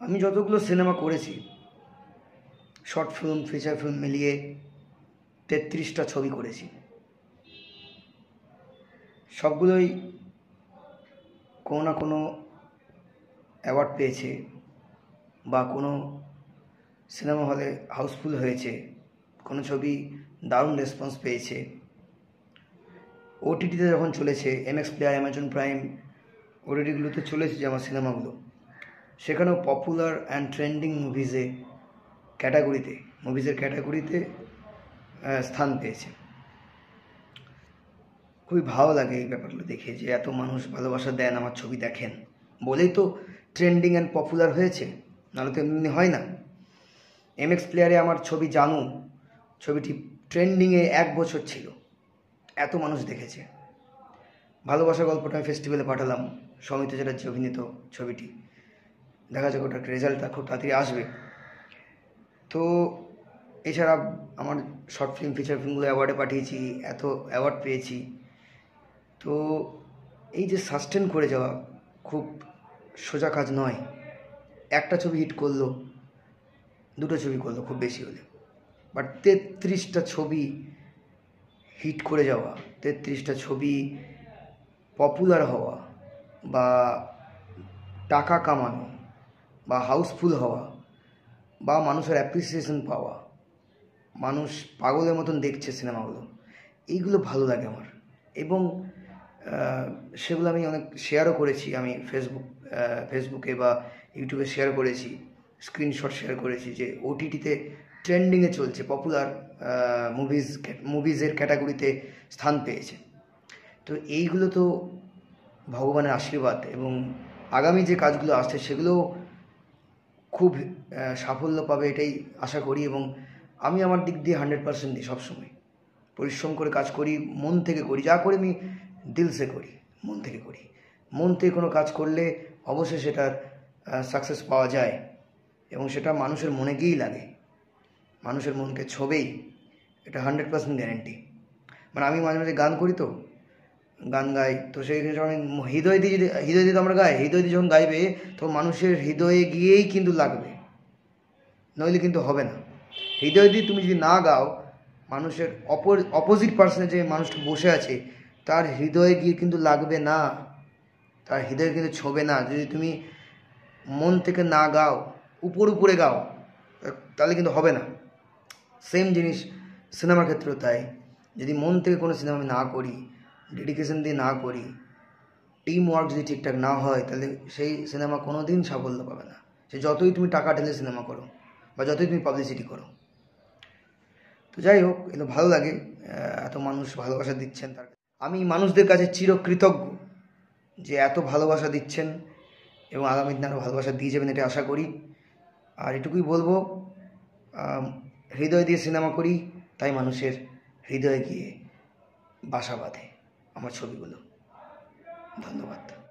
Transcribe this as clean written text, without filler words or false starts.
আমি যতগুলো সিনেমা করেছি, শর্ট ফিল্ম, ফিচার ফিল্ম মিলিয়ে 33টা ছবি করেছি। সবগুলোই কোনো না কোনো অ্যাওয়ার্ড পেয়েছে বা কোনো সিনেমা হলে হাউসফুল হয়েছে, কোনো ছবি দারুণ রেসপন্স পেয়েছে। ওটিটিতে যখন চলেছে, এমএক্স প্লেয়ার, অ্যামাজন প্রাইম, ওটিটিগুলোতে চলেছে যে আমার সিনেমাগুলো, সেখানেও পপুলার অ্যান্ড ট্রেন্ডিং মুভিজের ক্যাটাগরিতে স্থান পেয়েছে। খুবই ভালো লাগে এই ব্যাপারগুলো দেখে, যে এত মানুষ ভালোবাসা দেন, আমার ছবি দেখেন বলেই তো ট্রেন্ডিং অ্যান্ড পপুলার হয়েছে, নাহলে তো এমনি হয় না। এমএক্স প্লেয়ারে আমার ছবি জানু, ছবিটি ট্রেন্ডিংয়ে 1 বছর ছিল, এত মানুষ দেখেছে। ভালোবাসা গল্পটা আমি ফেস্টিভ্যালে পাঠালাম, সৌমিত্র চ্যাটার্জি অভিনীত ছবিটি। দেখা যাক ওটার রেজাল্টটা খুব তাড়াতাড়ি আসবে। তো এছাড়া আমার শর্ট ফিল্ম, ফিচার ফিল্মগুলো অ্যাওয়ার্ডে পাঠিয়েছি, এত অ্যাওয়ার্ড পেয়েছি। তো এই যে সাস্টেন করে যাওয়া খুব সোজা কাজ নয়। একটা ছবি হিট করলো, 2টো ছবি করলো খুব বেশি হলে, বাট 33টা ছবি হিট করে যাওয়া, 33টা ছবি পপুলার হওয়া বা টাকা কামানো বা হাউসফুল হওয়া বা মানুষের অ্যাপ্রিসিয়েশন পাওয়া, মানুষ পাগলের মতন দেখছে সিনেমাগুলো, এইগুলো ভালো লাগে আমার। এবং সেগুলো আমি অনেক শেয়ারও করেছি, আমি ফেসবুকে বা ইউটিউবে শেয়ার করেছি, স্ক্রিনশট শেয়ার করেছি যে ওটিটিতে ট্রেন্ডিংয়ে চলছে, পপুলার মুভিজের ক্যাটাগরিতে স্থান পেয়েছে। তো এইগুলো তো ভগবানের আশীর্বাদ, এবং আগামী যে কাজগুলো আসছে সেগুলো খুব সাফল্য পাবে এটাই আশা করি। এবং আমি আমার দিক দিয়ে 100% দিই, সবসময় পরিশ্রম করে কাজ করি, মন থেকে করি, যা করি আমি দিলসে করি, মন থেকে করি। মন থেকে কোনো কাজ করলে অবশ্যই সেটার সাকসেস পাওয়া যায়, এবং সেটা মানুষের মনে গিয়েই লাগে, মানুষের মনকে ছোবেই, এটা 100% গ্যারেন্টি। মানে আমি মাঝে মাঝে গান করি, তো গান গাই, তো সেইখানে যখন হৃদয় দিয়ে তো আমরা গাই, হৃদয় দিয়ে যখন গাইবে তখন মানুষের হৃদয়ে গিয়েই কিন্তু লাগবে, নইলে কিন্তু হবে না। হৃদয় দিয়ে তুমি যদি না গাও, মানুষের অপোজিট পার্সনে যে মানুষটা বসে আছে তার হৃদয়ে গিয়ে কিন্তু লাগবে না, তার হৃদয়ে কিন্তু ছোঁবে না। যদি তুমি মন থেকে না গাও, উপরে গাও, তাহলে কিন্তু হবে না। সেম জিনিস সিনেমার ক্ষেত্রেও তাই। যদি মন থেকে কোনো সিনেমা আমি না করি, ডেডিকেশন দিয়ে না করি, টিম ওয়ার্ক যদি ঠিকঠাক না হয়, তাহলে সেই সিনেমা কোনো দিন সাফল্য পাবে না। সে যতই তুমি টাকা ঢেলে সিনেমা করো বা যতই তুমি পাবলিসিটি করো। তো যাই হোক, এগুলো ভালো লাগে, এত মানুষ ভালোবাসা দিচ্ছেন, তার আমি মানুষদের কাছে চিরকৃতজ্ঞ যে এত ভালোবাসা দিচ্ছেন, এবং আগামী দিনে আরও ভালোবাসা দিয়ে যাবেন এটা আশা করি। আর এটুকুই বলবো, হৃদয় দিয়ে সিনেমা করি, তাই মানুষের হৃদয়ে গিয়ে বাসা বাঁধে আমার ছবিগুলো। ধন্যবাদ।